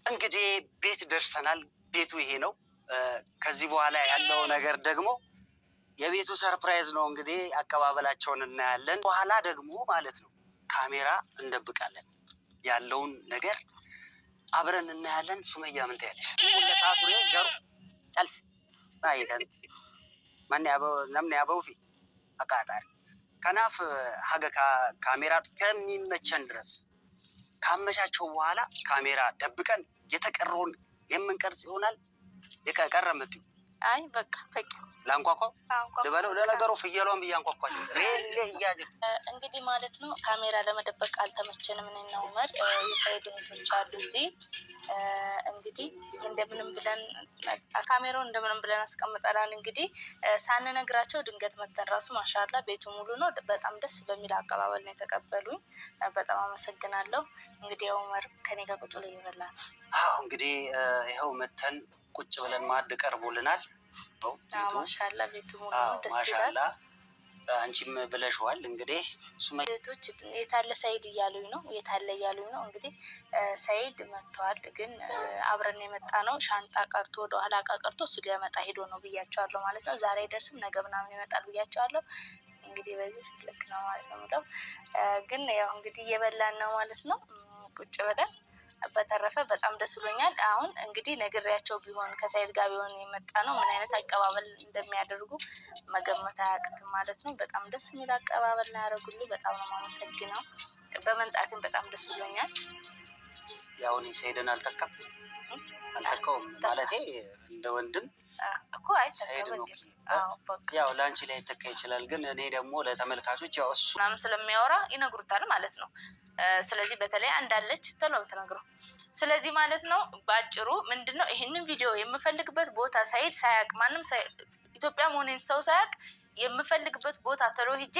እንግዲህ ቤት ደርሰናል። ቤቱ ይሄ ነው። ከዚህ በኋላ ያለው ነገር ደግሞ የቤቱ ሰርፕራይዝ ነው። እንግዲህ አቀባበላቸውን እናያለን። በኋላ ደግሞ ማለት ነው ካሜራ እንደብቃለን። ያለውን ነገር አብረን እናያለን። ሱመያ ምን ታያለሽ? ለታቱሬ ገሩ ጨልስ ማይተን ማን ያበው ነምን ያበው ፊ አቃጣሪ ከናፍ ሀገ ካሜራ ከሚመቸን ድረስ ካመቻቸው በኋላ ካሜራ ደብቀን የተቀረውን የምንቀርጽ ይሆናል። የቀረ ምትዩ አይ በቃ በቃ ላንኳኳ ደበለው ለነገሩ ፍየሏን ብያንኳኳኝ ሬሌ ይያጅ እንግዲህ ማለት ነው። ካሜራ ለመደበቅ አልተመቸንም። እኔና ዑመር የሰይድ እህቶች አሉ እዚህ። እንግዲህ እንደምንም ብለን ካሜራውን እንደምንም ብለን አስቀምጠናል። እንግዲህ ሳንነግራቸው ድንገት መተን ራሱ ማሻአላ ቤቱ ሙሉ ነው። በጣም ደስ በሚል አቀባበል ነው የተቀበሉኝ። በጣም አመሰግናለሁ። እንግዲህ ዑመር ከኔ ጋር ቁጭ ብሎ እየበላ ነው። አዎ እንግዲህ ይኸው መተን ቁጭ ብለን ማዕድ ቀርቦልናል። ማሻአላ ቤቱ ሙሉ ነው። ደስ ይላል። አንቺም ብለሽዋል። እንግዲህ ሱመያቶች የታለ ሰይድ እያሉኝ ነው። የታለ እያሉኝ ነው። እንግዲህ ሰይድ መጥቷል፣ ግን አብረን የመጣ ነው። ሻንጣ ቀርቶ ወደ ኋላ እቃ ቀርቶ እሱ ሊያመጣ ሄዶ ነው ብያቸዋለሁ ማለት ነው። ዛሬ አይደርስም ነገ ምናምን ይመጣል ብያቸዋለሁ። እንግዲህ በዚህ ልክ ነው ማለት ነው። ግን ያው እንግዲህ እየበላን ነው ማለት ነው ቁጭ ብለን። በተረፈ በጣም ደስ ብሎኛል። አሁን እንግዲህ ነግሬያቸው ቢሆን ከሰይድ ጋር ቢሆን የመጣ ነው ምን አይነት አቀባበል እንደሚያደርጉ መገመት አያቅትም ማለት ነው። በጣም ደስ የሚል አቀባበል ነው ያደረጉልኝ። በጣም ነው የማመሰግነው። በመምጣትም በጣም ደስ ብሎኛል። ያው እኔ ሰይድን አልተካውም ማለቴ እንደ ወንድም እኮ ሰይድ ነው። ያው ለአንቺ ላይ ተካ ይችላል፣ ግን እኔ ደግሞ ለተመልካቾች ያው እሱ ምናምን ስለሚያወራ ይነግሩታል ማለት ነው። ስለዚህ በተለይ አንዳለች ተሎ ተነግሮ ስለዚህ ማለት ነው ባጭሩ ምንድነው ይሄንን ቪዲዮ የምፈልግበት ቦታ ሰይድ ሳያቅ ማንም ኢትዮጵያ መሆኔን ሰው ሳያቅ የምፈልግበት ቦታ ተሎ ሂጄ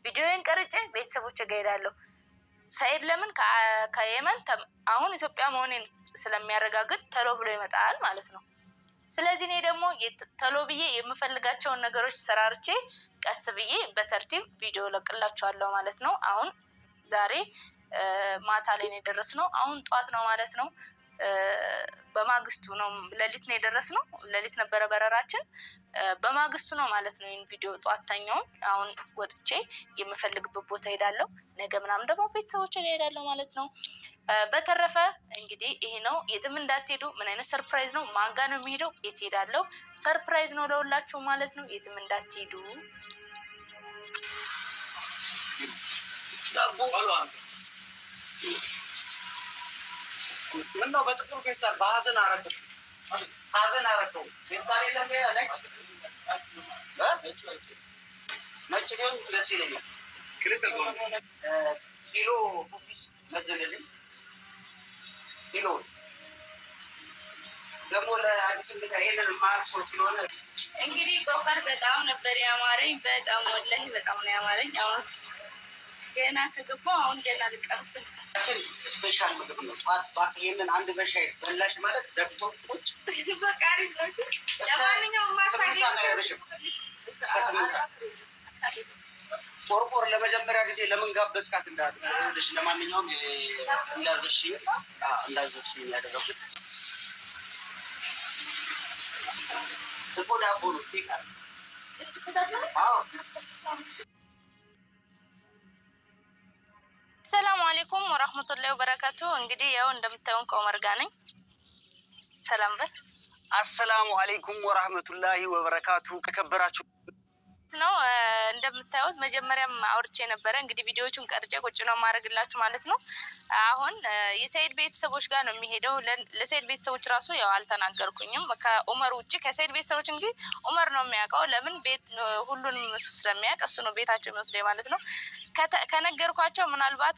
ቪዲዮን ቀርጬ ቤተሰቦቼ ጋር ሄዳለሁ። ሰይድ ለምን ከየመን አሁን ኢትዮጵያ መሆኔን ስለሚያረጋግጥ ተሎ ብሎ ይመጣል ማለት ነው። ስለዚህ እኔ ደግሞ ተሎ ብዬ የምፈልጋቸውን ነገሮች ሰራርቼ ቀስ ብዬ በተርቲብ ቪዲዮ ለቅላችኋለሁ ማለት ነው። አሁን ዛሬ ማታ ላይ ነው የደረስነው። አሁን ጧት ነው ማለት ነው። በማግስቱ ነው ሌሊት ነው የደረስነው። ሌሊት ነበረ በረራችን። በማግስቱ ነው ማለት ነው ይሄን ቪዲዮ ጧት ተኛውን። አሁን ወጥቼ የምፈልግበት ቦታ ሄዳለሁ። ነገ ምናምን ደግሞ ቤተሰቦቼ ጋር ሄዳለሁ ማለት ነው። በተረፈ እንግዲህ ይሄ ነው። የትም እንዳትሄዱ። ምን አይነት ሰርፕራይዝ ነው? ማን ጋር ነው የሚሄደው? የት ሄዳለሁ? ሰርፕራይዝ ነው ለሁላችሁ ማለት ነው። የትም እንዳትሄዱ። ምን ነው በጥቁር ፌስታል በሀዘን አረገው ፌስታል የለም ነጭ ቢሆን ደስ ይለኛል። ኪሎ ኦፊስ መዘንልኝ ኪሎ ደግሞ ለአዲስ እንግዳ ይሄንን ማርክ ሰው ስለሆነ እንግዲህ ቆቀር በጣም ነበር ያማረኝ። በጣም ወላሂ በጣም ነው ያማረኝ። አሁን ገና ከገባሁ አሁን ገና ልቀምስ ስፔሻል ምግብ ነው። ጧት ይሄንን አንድ በሻይ በላሽ ማለት ዘግቶ ቁጭ በቃሪ ነው። ለማንኛውም ቆርቆር ለመጀመሪያ ጊዜ ለምን ጋበዝካት እንዳልሽ። ለማንኛውም እንዳዘሽኝ ያደረኩት እኮ ዳቦ ነው። ሰላም አለይኩም ወራህመቱላሂ ወበረካቱ። እንግዲህ ያው እንደምታዩን ከዑመር ጋር ነኝ። ሰላም በል። አሰላሙ አለይኩም ወራህመቱላሂ ወበረካቱ። ከከበራችሁ ነው እንደምታዩት መጀመሪያም አውርቼ ነበረ። እንግዲህ ቪዲዮዎቹን ቀርጬ ቁጭ ነው ማድረግላችሁ ማለት ነው። አሁን የሰይድ ቤተሰቦች ጋር ነው የሚሄደው። ለሰይድ ቤተሰቦች ራሱ ያው አልተናገርኩኝም ከዑመር ውጪ። ከሰይድ ቤተሰቦች እንግዲህ ዑመር ነው የሚያውቀው። ለምን ቤት ሁሉንም እሱ ስለሚያውቅ እሱ ነው ቤታቸው የሚወስደው ማለት ነው። ከነገርኳቸው ምናልባት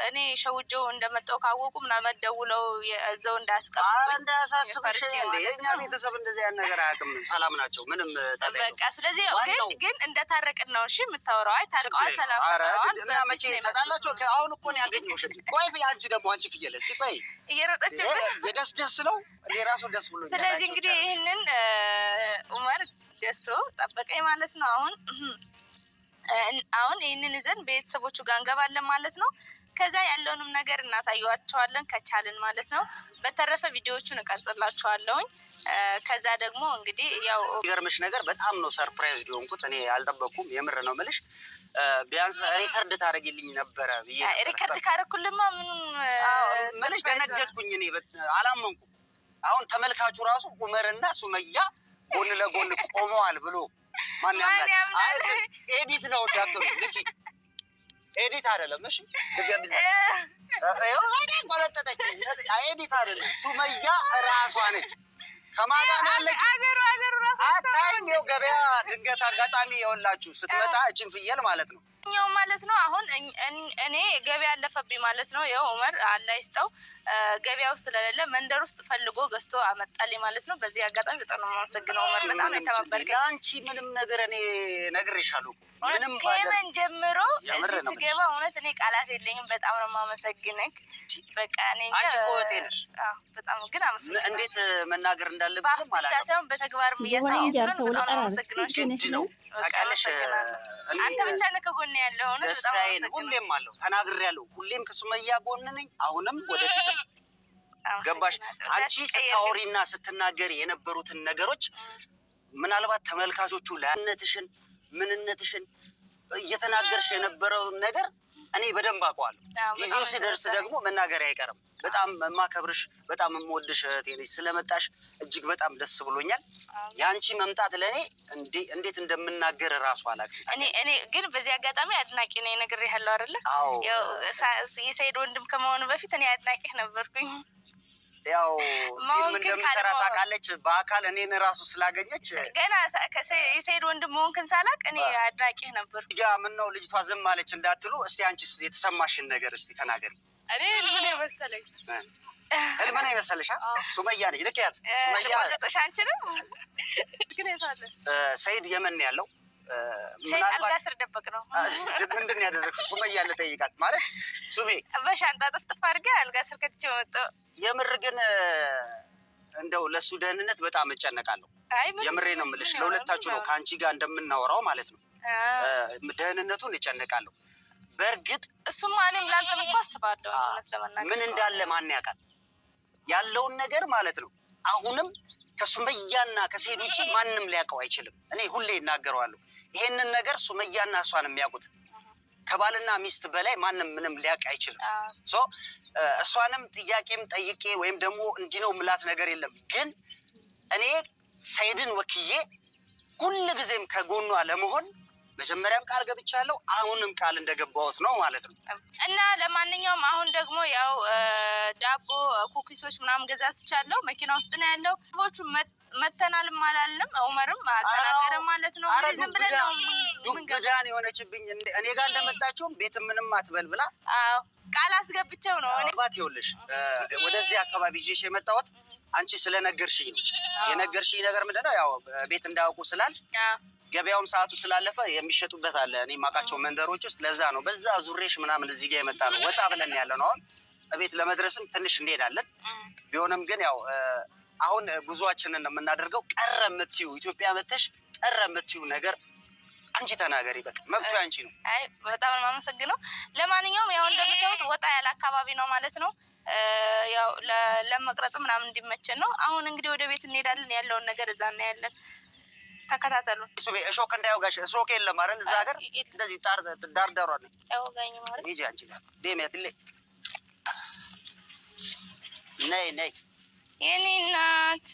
እኔ ሸውጀው እንደመጣሁ ካወቁ ምናልባት ደውለው እዛው እንዳያስቀምጡኝ እንዳያሳስብሽ። የእኛ ቤተሰብ እንደዚህ ያን ነገር አያውቅም። ሰላም ናቸው። ምንም በቃ ስለዚህ ግን እንደታረቅን ነው። እሺ የምታወራው አይ ታርቀዋል፣ ሰላም ታውቀዋል። እና መቼ ተጣላችሁ? አሁን እኮ ነው ያገኘሁሽ። ቆይ አንቺ ደግሞ አንቺ ፍየል እስቲ ቆይ እየሮጠች ደስ ነው እኔ ራሱ ደስ ብሎ። ስለዚህ እንግዲህ ይህንን ዑመር ደስ ጠበቀኝ ማለት ነው። አሁን ይህንን ይዘን ቤተሰቦቹ ጋር እንገባለን ማለት ነው። ከዛ ያለውንም ነገር እናሳያቸዋለን ከቻልን ማለት ነው። በተረፈ ቪዲዮዎቹን እቀርጽላችኋለሁኝ። ከዛ ደግሞ እንግዲህ ያው የሚገርምሽ ነገር በጣም ነው ሰርፕራይዝ ሆንኩት። እኔ አልጠበኩም። የምር ነው የምልሽ። ቢያንስ ሪከርድ ታደርጊልኝ ነበረ ብዬ ሪከርድ ካደረኩልማ ምንሽ ደነገጥኩኝ። እኔ አላመንኩም። አሁን ተመልካቹ ራሱ ኡመርና ሱመያ ጎን ለጎን ቆመዋል ብሎ ማን ያምናል? ኤዲት ነው እንዳትሉ ልጅ ኤዲት አይደለም። እሺ ልገብል ቆለጠጠች። ኤዲት አይደለም። ሱመያ ራሷ ነች። ከማጋ ነው ያለች። አገሩ አታይም? ይኸው ገበያ ድንገት አጋጣሚ የወላችሁ ስትመጣ እችን ፍየል ማለት ነው ማለት ነው። አሁን እኔ ገበያ አለፈብኝ ማለት ነው። ይኸው ኡመር አላህ ይስጠው ገበያ ውስጥ ስለሌለ መንደር ውስጥ ፈልጎ ገዝቶ አመጣልኝ ማለት ነው። በዚህ አጋጣሚ በጣም ነው የማመሰግነው ኡመር። በጣም የተባበርከኝ። ለአንቺ ምንም ነገር እኔ ነግሬሻለሁ። ምንም ከየመን ጀምሮ ስገባ እውነት እኔ ቃላት የለኝም። በጣም ነው የማመሰግነኝ። በቃ እኔ አንቺ እኮ እህቴ ነሽ። በጣም ግን አመሰግናለሁ። እንዴት መናገር እንዳለብንም ብቻ ሳይሆን በተግባርም እያሳየኝ ስለሆነ በጣም ነው የማመሰግነው። ግድ ነው ታውቃለሽ። አንተ ብቻ ነህ ከጎኔ ያለው። እውነት በጣም ደስታዬን ሁሌም አለው ተናግሬያለሁ። ሁሌም ከሱመያ ጎን ነኝ። አሁንም ወደፊት ገባሽ? አንቺ ስታወሪና ስትናገሪ የነበሩትን ነገሮች ምናልባት ተመልካቾቹ ለአንነትሽን ምንነትሽን እየተናገርሽ የነበረውን ነገር እኔ በደንብ አውቀዋለሁ። ጊዜው ሲደርስ ደግሞ መናገር አይቀርም። በጣም የማከብርሽ በጣም የምወድሽ እህቴ ነሽ። ስለመጣሽ እጅግ በጣም ደስ ብሎኛል። የአንቺ መምጣት ለእኔ እንዴት እንደምናገር እራሱ አላውቅም። እኔ ግን በዚህ አጋጣሚ አድናቂ ነኝ። ነግሬሃለሁ አይደለ? ያው የሰይድ ወንድም ከመሆኑ በፊት እኔ አድናቂህ ነበርኩኝ። ያው ፊልም እንደምሰራ ታውቃለች። በአካል እኔን እራሱ ስላገኘች ገና የሰይድ ወንድም መሆንክን ሳላውቅ እኔ አድናቂህ ነበርኩ። ያ ምነው ልጅቷ ዝም አለች እንዳትሉ፣ እስቲ አንቺ የተሰማሽን ነገር እስቲ ተናገሪ። እኔ ምን መሰለኝ ህልም ነው የመሰለሽ? ሱመያ ነኝ። ልክ ያት ሱመያ አንችንም ግን የታለ ሰይድ የመን ያለው አልጋ ስር ደበቅ ነው። ምንድን ያደረግሽው? ሱመያ ልጠይቃት ማለት ሱሜ በሻንጣ ጥፍጥፍ አድርገህ አልጋ ስር ከትቼ መጣሁ። የምር ግን እንደው ለሱ ደህንነት በጣም እጨነቃለሁ። የምሬ ነው የምልሽ። ለሁለታችሁ ነው ከአንቺ ጋር እንደምናወራው ማለት ነው። ደህንነቱን እጨነቃለሁ። በእርግጥ እሱማ እኔም ላንተም እኮ አስባለሁ። ምን እንዳለ ማን ያውቃል? ያለውን ነገር ማለት ነው። አሁንም ከሱመያና ከሰይድ ውጭ ማንም ሊያውቀው አይችልም። እኔ ሁሌ እናገረዋለሁ። ይሄንን ነገር ሱመያና እሷን የሚያውቁት ከባልና ሚስት በላይ ማንም ምንም ሊያውቅ አይችልም። እሷንም ጥያቄም ጠይቄ ወይም ደግሞ እንዲህ ነው ምላት ነገር የለም። ግን እኔ ሰይድን ወክዬ ሁልጊዜም ከጎኗ ለመሆን መጀመሪያም ቃል ገብቻለሁ። አሁንም ቃል እንደገባሁት ነው ማለት ነው። እና ለማንኛውም አሁን ደግሞ ያው ዳቦ ኩኪሶች ምናምን ገዛዝቻለሁ። መኪና ውስጥ ነው ያለው። ቦቹ መተናልም አላልንም። ኡመርም አልተናገረም ማለት ነው። ዝም ብለን ነው ዱብዳን የሆነችብኝ። እኔ ጋር እንደመጣችሁም ቤት ምንም አትበል ብላ ቃል አስገብቸው ነው። እኔ ባት ይኸውልሽ ወደዚህ አካባቢ ይዤሽ የመጣሁት አንቺ ስለነገርሽኝ ነው። የነገርሽኝ ነገር ምንድነው? ያው ቤት እንዳያውቁ ስላል ገበያውም ሰዓቱ ስላለፈ የሚሸጡበት አለ እኔ የማውቃቸው መንደሮች ውስጥ። ለዛ ነው በዛ ዙሬሽ ምናምን እዚህ ጋር የመጣ ነው። ወጣ ብለን ያለ ነው። አሁን እቤት ለመድረስም ትንሽ እንሄዳለን። ቢሆንም ግን ያው አሁን ጉዟችንን የምናደርገው ቀረ የምትዩ ኢትዮጵያ መተሽ ቀረ የምትዩ ነገር አንቺ ተናገሪ። በቃ መብቱ አንቺ ነው። አይ በጣም ነው የማመሰግነው። ለማንኛውም ያው እንደምታዩት ወጣ ያለ አካባቢ ነው ማለት ነው። ያው ለመቅረጽ ምናምን እንዲመቸን ነው። አሁን እንግዲህ ወደ ቤት እንሄዳለን። ያለውን ነገር እዛ እናያለን። ተከታተሉ። እሾክ እንዳይወጋሽ። እሾክ የለም አይደል? እዛ ሀገር እንደዚህ ዳርዳሯ ነኝ አይወጋኝ ማለት ሂጂ አንቺ ጋር ደሜት ላይ ነይ ነይ የኔ እናት።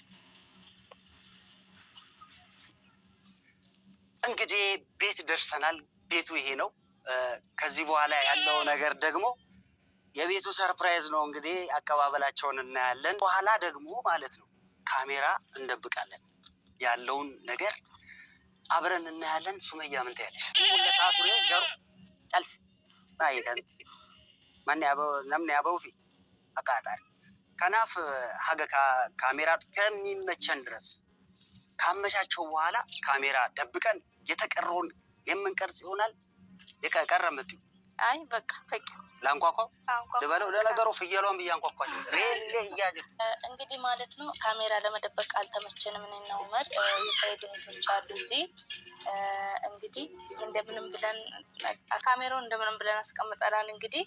እንግዲህ ቤት ደርሰናል። ቤቱ ይሄ ነው። ከዚህ በኋላ ያለው ነገር ደግሞ የቤቱ ሰርፕራይዝ ነው። እንግዲህ አቀባበላቸውን እናያለን። በኋላ ደግሞ ማለት ነው ካሜራ እንደብቃለን። ያለውን ነገር አብረን እናያለን። ሱመያ ምን ታያለሽ? ሁለታቱሬ ገሩ ጨልስ ማይደን ማን ያበው ነምን ያበው ፊ አቃጣሪ ከናፍ ሀገ ካሜራ ከሚመቸን ድረስ ካመቻቸው በኋላ ካሜራ ደብቀን የተቀረውን የምንቀርጽ ይሆናል። የቀረ ምትዩ አይ በቃ ላንኳኳ ልበለው። ለነገሩ ፍየሏን ብያንኳኳል ሬሌ እያለ እንግዲህ ማለት ነው። ካሜራ ለመደበቅ አልተመቸንም። እኔና ዑመር የሰይድ እህቶች አሉ እዚህ። እንግዲህ እንደምንም ብለን ካሜራውን እንደምንም ብለን አስቀምጠናል። እንግዲህ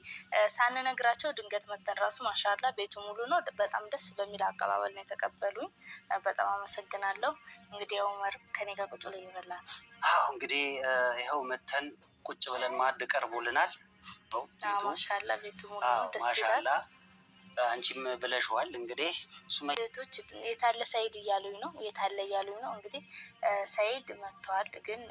ሳንነግራቸው ድንገት መተን ራሱ ማሻላ ቤቱ ሙሉ ነው። በጣም ደስ በሚል አቀባበል ነው የተቀበሉኝ። በጣም አመሰግናለሁ። እንግዲህ ዑመር ከኔ ጋር ቁጭ ብሎ እየበላ ነው። እንግዲህ ይኸው መተን ቁጭ ብለን ማዕድ ቀርቦልናል። ማሻላ ቤቱ ሙሉ ነው፣ ደስ ይላል። አንቺም ብለሽዋል። እንግዲህ ሴቶች የታለ ሰይድ እያሉኝ ነው፣ የታለ እያሉኝ ነው። እንግዲህ ሰይድ መጥተዋል፣ ግን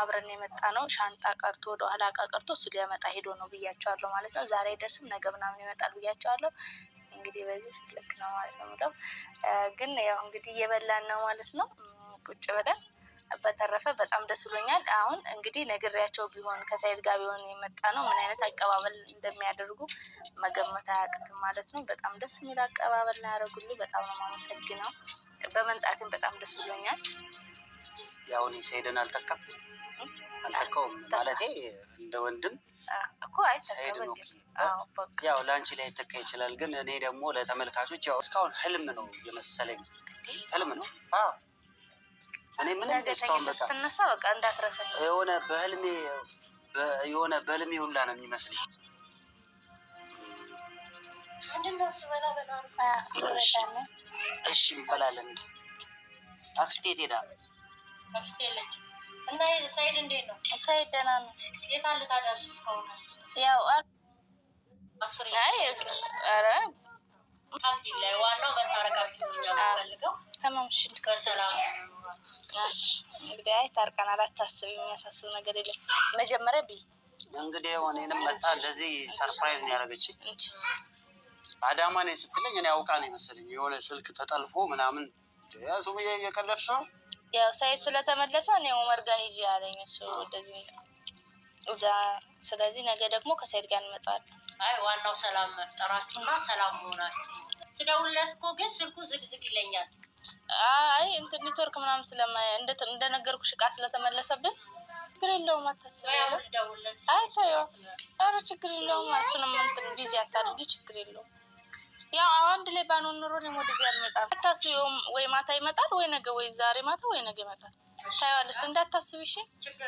አብረን የመጣ ነው። ሻንጣ ቀርቶ ወደኋላ እቃ ቀርቶ እሱ ሊያመጣ ሄዶ ነው ብያቸዋለሁ ማለት ነው። ዛሬ አይደርስም ነገ ምናምን ይመጣል ብያቸዋለሁ። እንግዲህ በዚህ ልክ ነው ማለት ነው። ግን ያው እንግዲህ እየበላን ነው ማለት ነው ቁጭ ብለን። በተረፈ በጣም ደስ ብሎኛል። አሁን እንግዲህ ነግሬያቸው ቢሆን ከሰይድ ጋር ቢሆን የመጣ ነው ምን አይነት አቀባበል እንደሚያደርጉ መገመት አያቅትም ማለት ነው። በጣም ደስ የሚል አቀባበል ነው ያደረጉልኝ። በጣም ነው የማመሰግነው። በመምጣትም በጣም ደስ ብሎኛል። ያው እኔ ሰይድን አልተካውም ማለቴ እንደ ወንድም እኮ ሰይድ ነው። ያው ለአንቺ ላይ ተካ ይችላል፣ ግን እኔ ደግሞ ለተመልካቾች ያው እስካሁን ህልም ነው የመሰለኝ። ህልም ነው። እኔ ምንም እስካሁን ስትነሳ በቃ እንዳትረሳኝ የሆነ በህልሜ ሁላ ነው የሚመስለኝ። እሺ እንበላለን። አክስቴ ሄዳ እና ሰይድ እንዴት ነው? ሰይድ ደህና ነው። የት አለ ታዲያ እሱ እስካሁን? ያው ኧረ አልሐምዱሊላህ ዋናው መታረቃችሁ ነው የምፈልገው። ተማምሽል በሰላም እንግዲህ ታርቀናል። አታስቢ፣ የሚያሳስብ ነገር የለም። መጀመሪያ እንግዲህ እኔንም መታ እንደዚህ ሰርፕራይዝ ነው ያደረገችኝ። አዳማ ነኝ ስትለኝ እኔ አውቃ ነው የመሰለኝ። የሆነ ስልክ ተጠልፎ ምናምን ሱሙዬ እየቀለድሽ ነው። ያው ሰይድ ስለተመለሰ እኔ ዑመር ጋር ሂጂ አለኝ እሱ እንደዚህ እዛ። ስለዚህ ነገ ደግሞ ከሰይድ ጋር እንመጣለን። አይ ዋናው ሰላም መፍጠራችሁና ሰላም መሆናችሁ። ስደውልለት እኮ ግን ስልኩ ዝግዝግ ይለኛል። አይ እንትን ኔትወርክ ምናምን እንደነገርኩሽ እቃ ስለተመለሰብን ችግር የለውም። አታስቢ። አይ ታየው፣ ኧረ ችግር የለውም። እሱንም እንትን ቢዚ አታድርጊ፣ ችግር የለውም። ያው አንድ ላይ ባንሆን ኖሮ እኔም ወደዚህ አልመጣም። አታስቢውም። ወይ ማታ ይመጣል ወይ ነገ፣ ወይ ዛሬ ማታ ወይ ነገ ይመጣል። ታይዋለሽ፣ እንዳታስቢ እሺ።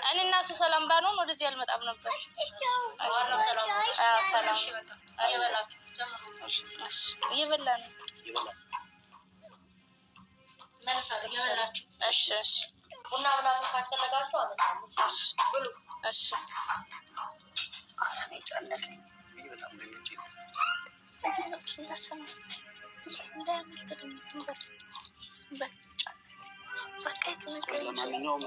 እኔ እና እሱ ሰላም ባንሆን ወደዚህ አልመጣም ነበር። ሰላም እየበላ ነው። እሺ እሺ፣ ቡና ምናምን ካስፈለጋችሁ አመጣለሁ። ብሉ። እሺ። እኔ ጨነቀኝ በጣም ደንግጬ። ለማንኛውም